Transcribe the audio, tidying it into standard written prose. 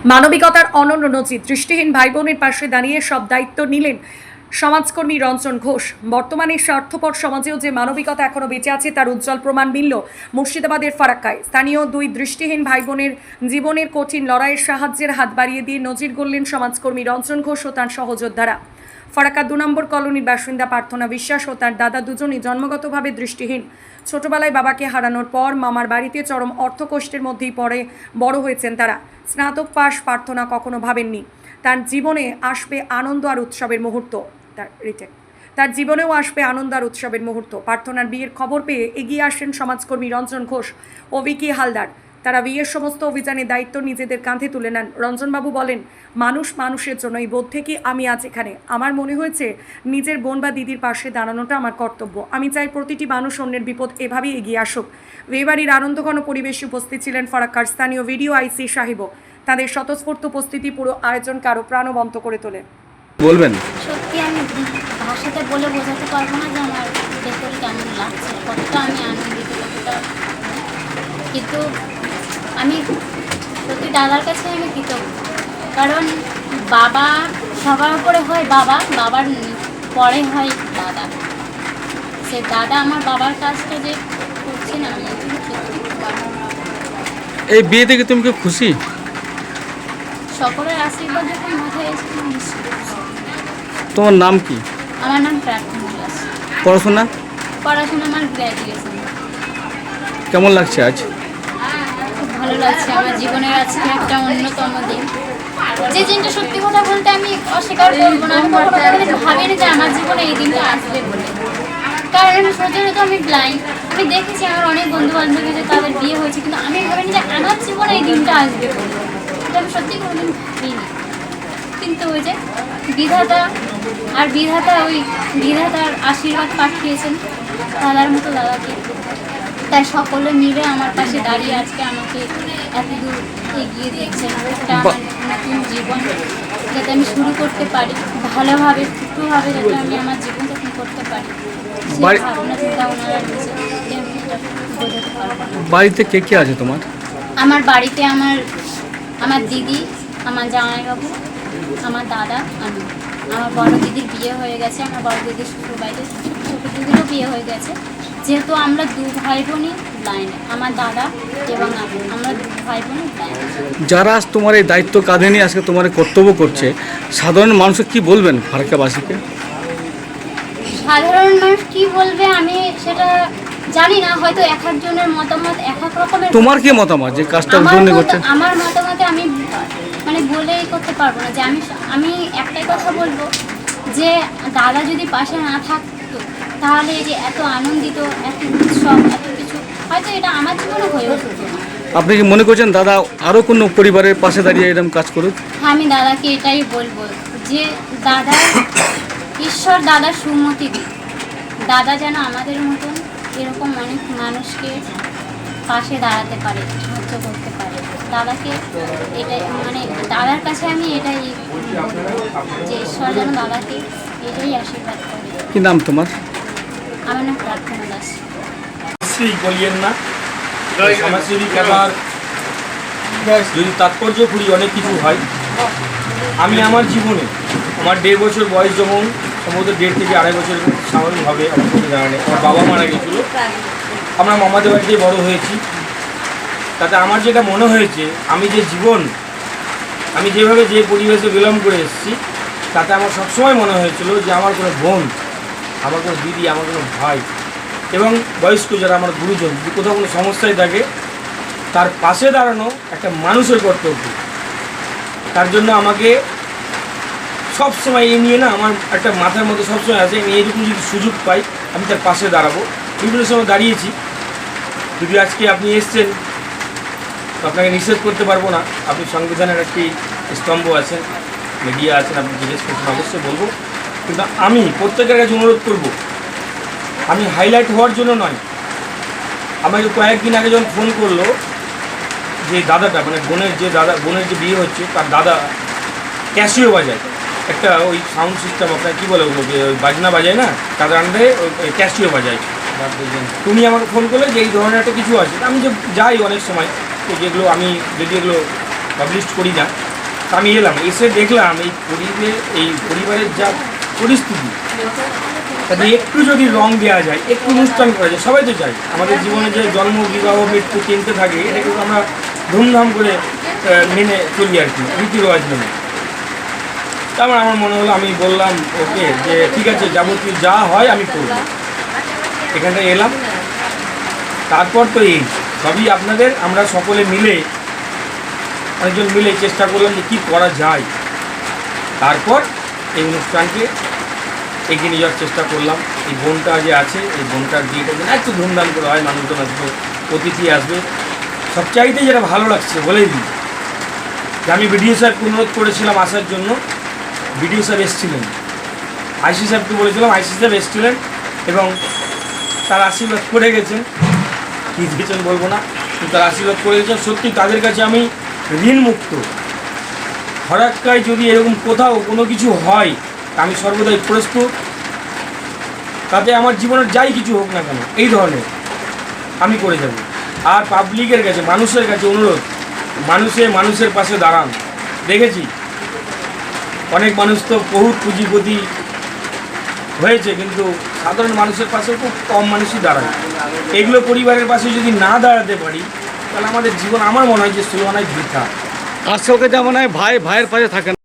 মানবিকতার অনন্য নজির, দৃষ্টিহীন ভাই বোনের পাশে দাঁড়িয়ে সব দায়িত্ব নিলেন সমাজকর্মী রঞ্জন ঘোষ। বর্তমানে স্বার্থপর সমাজেও যে মানবিকতা এখনো বেঁচে আছে তার উজ্জ্বল প্রমাণ মিলল মুর্শিদাবাদের ফারাক্কায়। স্থানীয় দুই দৃষ্টিহীন ভাই বোনের জীবনের কঠিন লড়াইয়ের সাহায্যের হাত বাড়িয়ে দিয়ে নজির গড়লেন সমাজকর্মী রঞ্জন ঘোষ ও তার সহযোদ্ধারা। ফারাক্কা 2 নম্বর কলোনির বাসিন্দা প্রার্থনা বিশ্বাস ও তার দাদা দুজনই জন্মগতভাবে দৃষ্টিহীন। ছোটবেলায় বাবাকে হারানোর পর মামার বাড়িতে চরম অর্থকষ্টের মধ্যেই পড়ে বড় হয়েছেন তারা। স্নাতক পাশ প্রার্থনা কখনো ভাবেননি তার জীবনে আসবে আনন্দ আর উৎসবের মুহূর্ত। তার জীবনেও আসবে আনন্দ আর উৎসবের মুহূর্ত। প্রার্থনার বিয়ের খবর পেয়ে এগিয়ে আসেন সমাজকর্মী রঞ্জন ঘোষ ও ভিকি হালদার। তারা বিয়ের সমস্ত অভিযানের দায়িত্ব নিজেদের কাঁধে তুলে নেন। রঞ্জনবাবু বলেন, মানুষ মানুষের জন্য, এই বোধ থেকে আমি আজ এখানে। আমার মনে হয়েছে নিজের বোন বা দিদির পাশে দাঁড়ানোটা আমার কর্তব্য। আমি চাই প্রতিটি মানুষ অন্যের বিপদ এভাবেই এগিয়ে আসুক। বিয়েবাড়ির আনন্দঘন পরিবেশে উপস্থিত ছিলেন ফারাক্কার স্থানীয় ভিডিও আইসি সাহেবও। তাদের স্বতঃস্ফূর্ত উপস্থিতি পুরো আয়োজনকে আরও প্রাণবন্ত করে তোলে। বলবেন? সত্যি আমি ভাষাতে বলে বোঝাতে পারবো না যে আমার ভেতরে কেমন লাগছে, কতটা আমি আনন্দিত, কতটা। কিন্তু আমি সত্যি দাদার কাছে আমি কৃতজ্ঞ, কারণ বাবা সবার উপরে হয়, বাবার পরে হয় দাদা। সে দাদা আমার বাবার কাজটা যে করছেন আমি এই বিয়ে থেকে তুমি কি খুশি? সকলের আশীর্বাদ যখন মাথায় এসেছে নিশ্চিত। তোমার নাম কি? আমার নাম প্রার্থনা দাস। পড়াশোনা আমার গ্র্যাজুয়েশন। কেমন লাগছে আজ? খুব ভালো লাগছে। আমার জীবনের আজকে একটা অন্যতম দিন, যে দিনটা সত্যি কথা বলতে আমি অস্বীকার করবো না, আমি কখনো ভাবিনি যে আমার জীবনে এই দিনটা আসবে বলে। কারণ আমি সচরাচর আমি ব্লাইন্ড, আমি দেখেছি আমার অনেক বন্ধু বান্ধবী যে তাদের বিয়ে হয়েছে, কিন্তু আমি ভাবিনি যে আমার জীবনে এই দিনটা আসবে বলে। এটা আমি সত্যি কোনোদিন ভাবিনি। কিন্তু ওই যে বিধাতা ওই বিধাতার আশীর্বাদ পাঠিয়েছেন দাদার মতো দাদাকে, তাই সকলে মিলে আমার পাশে দাঁড়িয়ে আজকে আমাকে এত দূর এগিয়ে দিয়েছেন। এটা আমার নতুন জীবন যাতে আমি শুরু করতে পারি ভালোভাবে, সুষ্ঠুভাবে, যাতে আমি আমার জীবন যাপন করতে পারি, সেই ভাবনা চিন্তা ওনারা রয়েছে। বোঝাতে পারবো না। বাড়িতে কে কে আছে তোমার? আমার বাড়িতে আমার দিদি, আমার জামাইবাবু, আমার দাদা, আমি। আমার বড় দিদির বিয়ে হয়ে গেছে, আমার বড় দিদির শ্বশুর বাড়িতে ছোটো দিদিরও বিয়ে হয়ে গেছে। যেহেতু আমরা 2 ভাই বোনই লাইনে, আমার দাদা এবং আমরা 2 ভাই বোনই লাইনে। যারা আজ তোমার এই দায়িত্ব কাঁধে নিয়ে আজকে তোমার এই কর্তব্য করছে, সাধারণ মানুষকে কি বলবেন ফারাক্কাবাসীকে? সাধারণ মানুষ কি বলবে আমি সেটা জানি না, হয়তো এক একজনের মতামত এক এক রকমের। তোমার কি মতামত যে কাজটা জন্য করছে? আমার মতামতে আমি বলেই করতে পারবো না যে আমি একটাই কথা বলবো যে দাদা যদি পাশে না থাকতো তাহলে এই যে এত আনন্দিত, এত উৎসব, এত কিছু হয়তো এটা আমার জীবনে হয়ে উঠতো না। আপনি কি মনে করছেন দাদা আরও কোনো পরিবারের পাশে দাঁড়িয়ে এরকম কাজ করুক? আমি দাদাকে এটাই বলবো যে ঈশ্বর দাদার সুমতি দিক, দাদা যেন আমাদের মতন এরকম অনেক মানুষকে পাশে দাঁড়াতে পারে, সাহায্য করতে পারে। দাদাকে এটাই দাদার কাছে আমি এটাই যে ঈশ্বর যেন দাদাকে এটাই আশীর্বাদ করে। কি নাম তোমার? আমার নাম প্রার্থনা দাস। বলিয়েন না, সমাজসেবী খেলার যদি তাৎপর্য করি অনেক কিছু হয়। আমি আমার জীবনে আমার 1.5 বছর বয়স যখন সম্ভবত 1.5 থেকে 2.5 বছর স্বাভাবিকভাবে আমার জানা নেই, আমার বাবা মারা গেছিল। আমরা মামাদের বাড়িতে বড় হয়েছি। তাতে আমার যেটা মনে হয়েছে, আমি যেভাবে যে পরিবেশে বিলম্ব করে এসেছি, তাতে আমার সবসময় মনে হয়েছিল যে আমার কোনো বোন, আমার কোনো দিদি, আমার কোনো ভাই এবং বয়স্ক যারা আমার গুরুজন, যদি কোথাও কোনো সমস্যায় থাকে তার পাশে দাঁড়ানো একটা মানুষের কর্তব্য। তার জন্য আমাকে সবসময় এই নিয়ে না আমার একটা মাথার মধ্যে সবসময় আছে, আমি এইরকম যদি সুযোগ পাই আমি তার পাশে দাঁড়াবো। বিভিন্ন সময় দাঁড়িয়েছি। যদি আজকে আপনি এসছেন তো আপনাকে নিষেধ করতে পারবো না। আপনি সংবিধানের একটি স্তম্ভ আছেন, মিডিয়া আছেন, আপনি জিজ্ঞেস করছেন, অবশ্যই বলবো। কিন্তু আমি প্রত্যেকের কাছে অনুরোধ করব, আমি হাইলাইট হওয়ার জন্য নয়। আমাকে কয়েকদিন আগে যখন ফোন করলো যে দাদাটা, বোনের যে বিয়ে হচ্ছে তার দাদা ক্যাসিও বাজায়, একটা ওই সাউন্ড সিস্টেম, আপনার কী বলে ওগুলো, বাজনা বাজায় না, তাদের আন্ডারে ওই ক্যাসিও বাজায়। তুমি আমাকে ফোন করলে যে এই ধরনের একটা কিছু আছে। আমি যে যাই অনেক সময়, তো যেগুলো আমি যদি এগুলো পাবলিশ করি না। তা আমি এলাম, এসে দেখলাম এই পরিবারের যা পরিস্থিতি, তাতে একটু যদি রং দেওয়া যায়, একটু অনুষ্ঠান করা যায়, সবাই তো চাই আমাদের জীবনে যে জন্ম বিবাহ মৃত্যু চিনতে থাকে, এটা কিন্তু আমরা ধুমধাম করে মেনে চলি আর কি, রীতি রেওয়াজ মেনে। তারপর আমার মনে হলো, আমি বললাম ওকে যে ঠিক আছে, যাবতীয় যা হয় আমি করব। এখানটায় এলাম, তারপর তো এই সবই আপনাদের, আমরা সকলে মিলে অনেকজন মিলে চেষ্টা করলাম যে কী করা যায়। তারপর এই অনুষ্ঠানকে এগিয়ে নিয়ে যাওয়ার চেষ্টা করলাম। এই বোনটা যে আছে, এই বোনটার বিয়েটা যেন একটু ধুমধাম করে হয়, মানুষজন আসবে, অতিথি আসবে। সবচাইতে যেটা ভালো লাগছে বলেই দিই যে আমি বিডিও স্যারকে অনুরোধ করেছিলাম আসার জন্য, বিডিও স্যার এসেছিলেন, আইসি সাহেবকে বলেছিলাম, আইসি সাহেব এসেছিলেন এবং তার আশীর্বাদ করে গেছেন। কী দিয়েছেন বলবো না, কিন্তু তার আশীর্বাদ করে গেছেন। সত্যি তাদের কাছে আমি ঋণমুক্ত। ফরাক্কায় যদি এরকম কোথাও কোনো কিছু হয়, আমি সর্বদাই প্রস্তুত। তাতে আমার জীবনের যাই কিছু হোক না কেন, এই ধরনের আমি করে যাব। আর পাবলিকের কাছে, মানুষের কাছে অনুরোধ, মানুষের পাশে দাঁড়ান। দেখেছি অনেক মানুষ তো বহুত পুঁজিপতি হয়েছে, কিন্তু সাধারণ মানুষের পাশে খুব কম মানুষই দাঁড়ায়। এগুলো পরিবারের পাশে যদি না দাঁড়াতে পারি, তাহলে আমাদের জীবন, আমার মনে হয় যে তুলনায় বৃথা। আজকালকার যেমন হয় ভাইয়ের পাশে থাকে না।